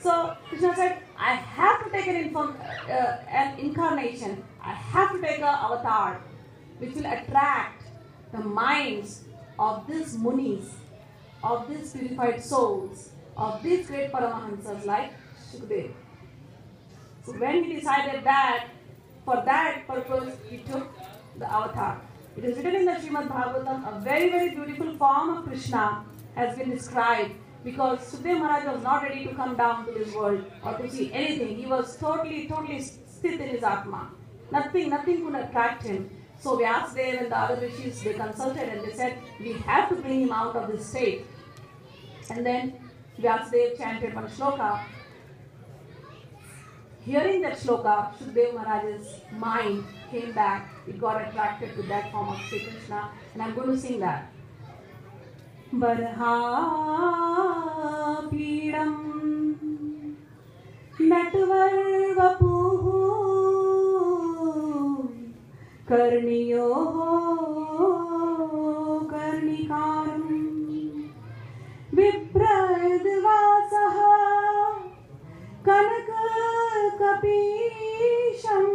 So Krishna said, I have to take an incarnation. I have to take an avatar, which will attract the minds of these munis, of these purified souls, of these great Paramahansas like Shukdev. So when he decided that, for that purpose, he took the avatar. It is written in the Srimad Bhagavatam, a very, very beautiful form of Krishna has been described, because Sukdev Maharaj was not ready to come down to this world or to see anything. He was totally sthit in his Atma. Nothing could attract him. So Vyasadeva and the other rishis, they consulted and they said, we have to bring him out of this state. And then Vyasadeva chanted one shloka. Hearing that shloka, Shukdev Maharaj's mind came back. It got attracted to that form of Sri Krishna. And I'm going to sing that. Barha Pidam Natvar Vapuhu Karniyo Karnikaram Vipradvasaha Kanaka Kapisham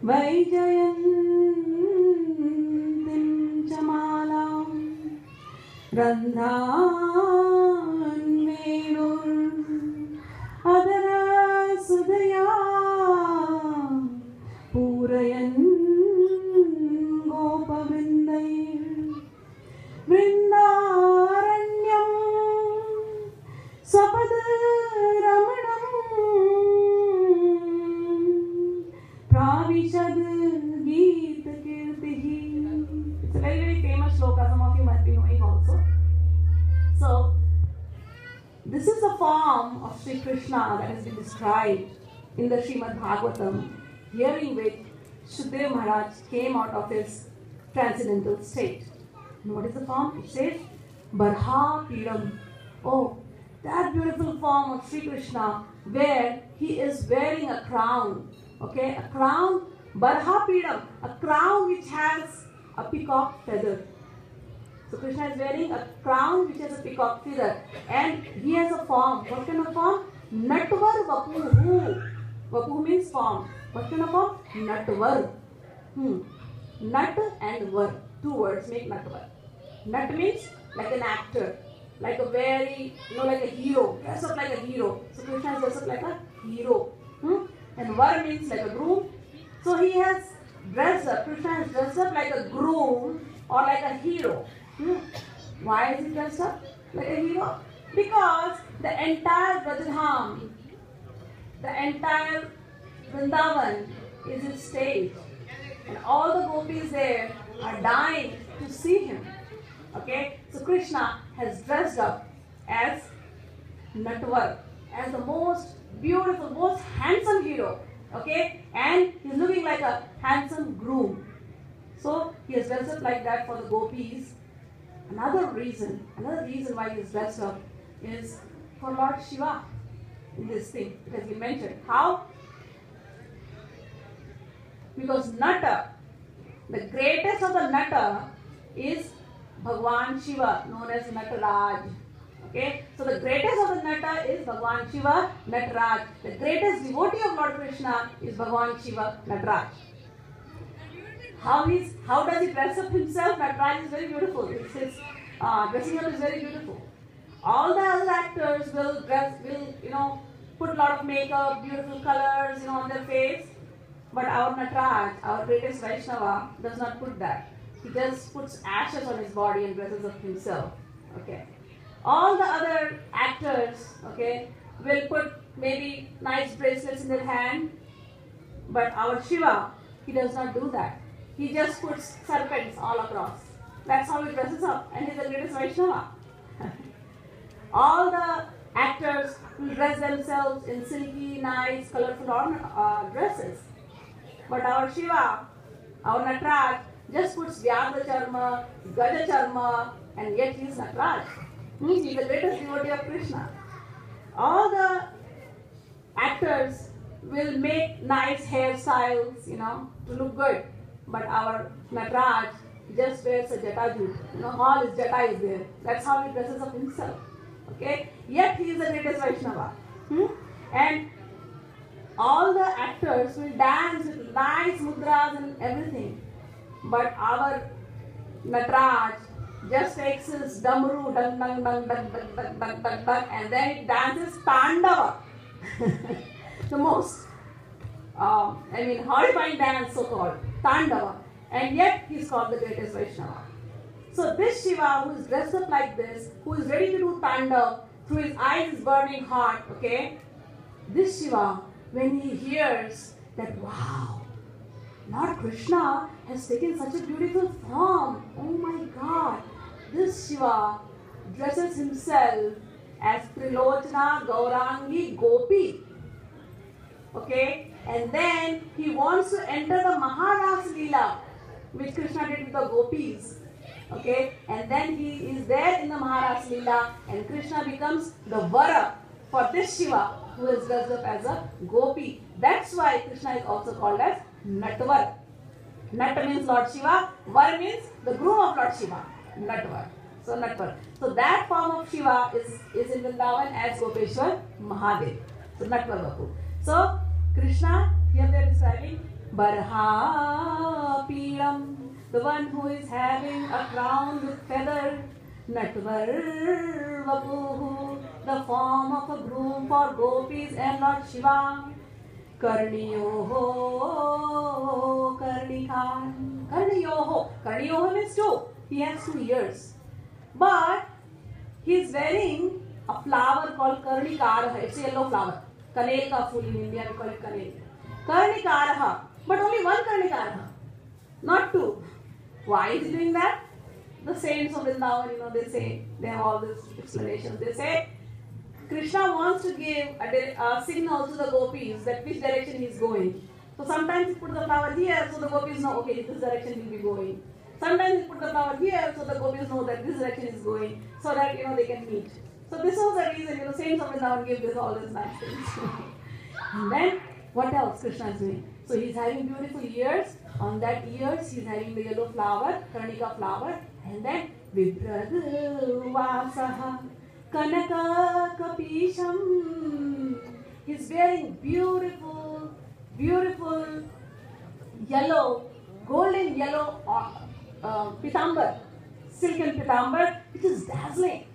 Vaijayantim Chamalam Randhan Venur Adara Sudaya Purayan Gopavindai Vrindaranyam Swapad Ramanam Pravishad Geet Kirtihi. It's a very, very famous shloka. Some of you might be knowing also. So, this is the form of Sri Krishna that has been described in the Srimad Bhagavatam, hearing which Shukdev Maharaj came out of his transcendental state. And what is the form? It says, Barha Pidam. Oh, that beautiful form of Sri Krishna where he is wearing a crown. Okay, a crown, Barha Pidam, a crown which has a peacock feather. So Krishna is wearing a crown which has a peacock feather, and he has a form. What kind of form? Natvar Vapuhu. Vapuhu means form. What kind of form? Natvar. Nat and Var. Two words make Natvar. Nat means like an actor, like a very, like a hero. Dress up like a hero. So Krishna is dressed up like a hero. And Var means like a groom. So he has dressed up, Krishna has dressed up like a groom or like a hero. Why is he dressed up like a hero? Because the entire Vrajadham, the entire Vrindavan is his stage. And all the gopis there are dying to see him. Okay? So Krishna has dressed up as Natvar, as the most beautiful, most handsome hero. Okay? And he's looking like a handsome groom. So he has dressed up like that for the gopis. Another reason why he is dressed up is for Lord Shiva in this thing. It has been mentioned. How? Because Nata, the greatest of the Nata is Bhagwan Shiva, known as Nataraj. Okay, so the greatest of the Nata is Bhagwan Shiva, Nataraj. The greatest devotee of Lord Krishna is Bhagwan Shiva, Nataraj. How does he dress up himself? Nataraj is very beautiful. His dressing up is very beautiful. All the other actors will put a lot of makeup, beautiful colors, on their face. But our Nataraj, our greatest Vaishnava, does not put that. He just puts ashes on his body and dresses up himself. Okay. All the other actors, will put maybe nice bracelets in their hand. But our Shiva, he does not do that. He just puts serpents all across. That's how he dresses up, and he's the greatest Vaishnava. All the actors will dress themselves in silky, nice, colorful dresses. But our Shiva, our Nataraj, just puts Vyadha Charma, Gaja Charma, and yet he is Nataraj. He's the greatest devotee of Krishna. All the actors will make nice hairstyles, to look good. But our Nataraj just wears a jata jut. All his jata is there. That's how he dresses up himself. Okay, yet he is the greatest Vaishnava. And all the actors will dance with nice mudras and everything, but our Nataraj just takes his damru, dung, dung, dung, dung, dung, dung, dung, dung, dung, and then it dances Tandava. The most, horrifying dance, so called Tandava, and yet he's called the greatest Vaishnava. So this Shiva, who is dressed up like this, who is ready to do Tandav, through his eyes is burning hot, okay? This Shiva, when he hears that, wow, Lord Krishna has taken such a beautiful form. Oh my God. This Shiva dresses himself as Trilochana Gaurangi Gopi. Okay? And then he wants to enter the Maharas Leela, which Krishna did with the gopis. Okay? And then he is there in the Maharas Leela, and Krishna becomes the Vara for this Shiva, who is dressed up as a gopi. That's why Krishna is also called as Natvar. Nat means Lord Shiva, Var means the groom of Lord Shiva. Natvar. So Natvar. So that form of Shiva is in Vrindavan as Gopeshwar Mahadev. So Natvar Bapu. So Krishna, here they are describing Barha Piram, the one who is having a crown with feather. Natvar Vapuhu, the form of a groom for gopis and Lord Shiva. Karniyoho Karnikan. Karniyoho. Karniyoho means two. He has 2 ears. But he is wearing a flower called Karnikaraha. It's a yellow flower. Kanel ka fool in India, we call it Kanel. Karnikaraha. But only one Karnikaraha. Not 2. Why is he doing that? The saints of Vrindavan, they say, they have all these explanations. They say, Krishna wants to give a signal to the gopis that which direction he is going. So sometimes he puts the flower here, so the gopis know, okay, this direction he will be going. Sometimes he puts the flower here, so the gopis know that this direction is going, so that, they can meet. So this was the reason, saints of Vrindavan give this all these nice things. And then, what else Krishna is doing? So he's having beautiful ears. On that ears, he's having the yellow flower, Karnika flower, and then Vibradu Vasaha Kanaka Kapisham. He's wearing beautiful, beautiful yellow, golden yellow pitambar, silken pitambar, which is dazzling,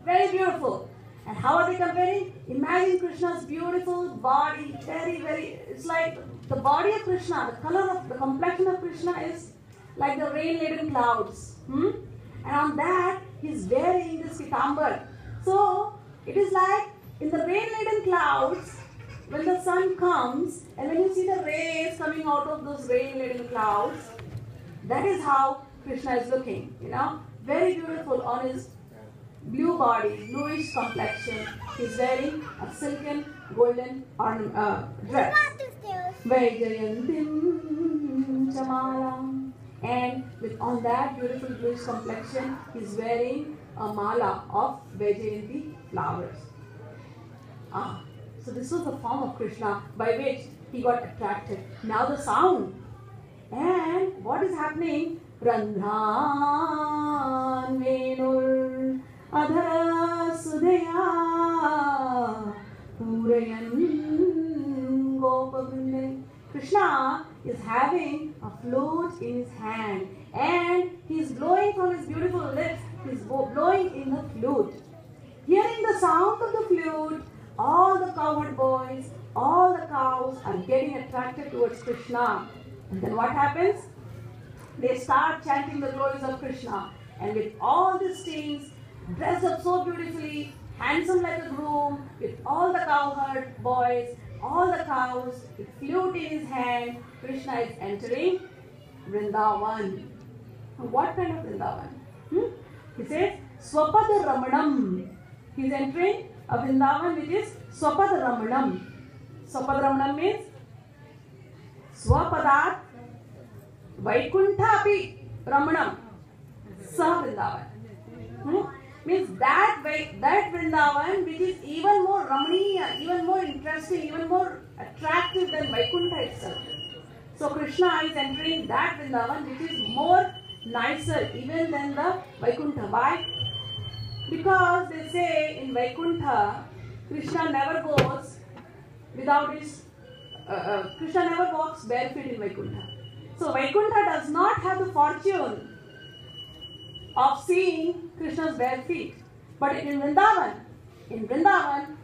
very beautiful. And how are they comparing? Imagine Krishna's beautiful body, very, very, it's like the body of Krishna, the color of, the complexion of Krishna is like the rain-laden clouds. And on that, he's wearing this pitambar. So, it is like in the rain-laden clouds, when the sun comes, and when you see the rays coming out of those rain-laden clouds, that is how Krishna is looking, very beautiful on his blue body, bluish complexion. He's wearing a silken golden dress. Vaijayantim Chamalam. And on that beautiful bluish complexion, he's wearing a mala of Vaijayanti flowers. So this was the form of Krishna by which he got attracted. Now the sound. And what is happening? Randhan Venur Adhara Sudaya Purayan Gopavrinde. Krishna is having a flute in his hand and he is blowing from his beautiful lips. He is blowing in the flute. Hearing the sound of the flute, all the cowherd boys, all the cows are getting attracted towards Krishna. And then what happens? They start chanting the glories of Krishna. And with all these things, dressed up so beautifully, handsome like a groom, with all the cowherd boys, all the cows, with flute in his hand, Krishna is entering Vrindavan. What kind of Vrindavan? He says, Swapada Ramanam. He is entering a Vrindavan which is Swapada Ramanam. Swapada Ramanam means Swapadat Vaikuntha api Ramanam. Sah Vrindavan. Means that Vrindavan which is even more Ramaniya, even more interesting, even more attractive than Vaikuntha itself. So Krishna is entering that Vrindavan which is more nicer even than the Vaikuntha. Why? Because they say in in Vaikuntha, Krishna never goes without his. Krishna never walks barefoot in Vaikuntha. So Vaikuntha does not have the fortune of seeing Krishna's bare feet. But in Vrindavan,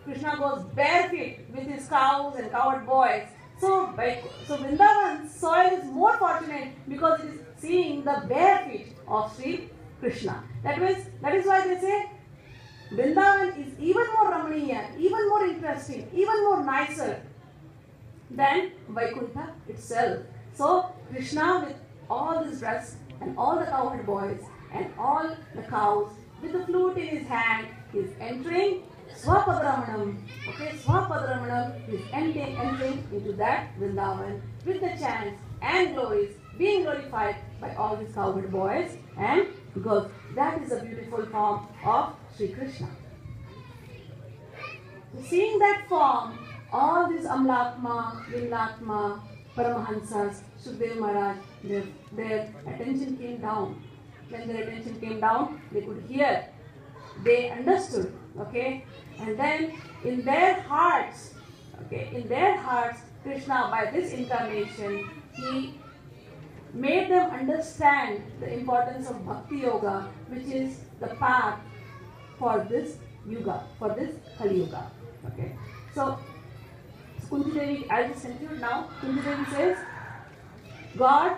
Krishna goes barefoot with his cows and cowherd boys. So Vrindavan's soil is more fortunate because it is seeing the bare feet of Sri Krishna. That is why they say Vrindavan is even more Ramaniya, even more interesting, even more nicer than Vaikuntha itself. So Krishna with all this dress and all the cowherd boys and all the cows with the flute in his hand is entering Swapadramanam. Okay, Swapadramanam is entering into that Vrindavan with the chants and glories being glorified by all these cowherd boys and girls. That is a beautiful form of Sri Krishna. So seeing that form, all these Amlatma, Vrindatma, Paramahansas, Sukadeva Maharaj, their attention came down. When their attention came down, they could hear, they understood, okay? And then in their hearts, Krishna, by this incarnation, he made them understand the importance of Bhakti Yoga, which is the path for this Yuga, for this Kali Yuga. Okay? So Kunti Devi, I'll just conclude now. Kunti Devi says, God,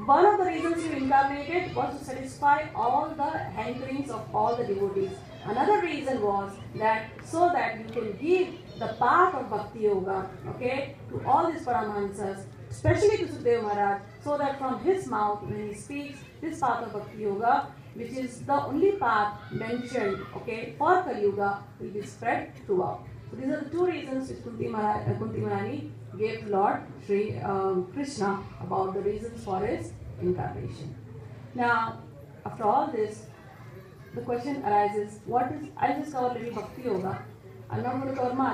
one of the reasons you incarnated was to satisfy all the hankerings of all the devotees. Another reason was that so that you can give the path of Bhakti Yoga, okay, to all these Paramahansas, especially to Sukadeva Maharaj, so that from his mouth, when he speaks this path of Bhakti Yoga, which is the only path mentioned, okay, for Kali Yuga, will be spread throughout. So these are the two reasons which Kunti Maharani gave to Lord Sri Krishna about the reasons for his incarnation. Now, after all this, the question arises, what is, I'll just cover a little Bhakti Yoga. I'm not going to cover much.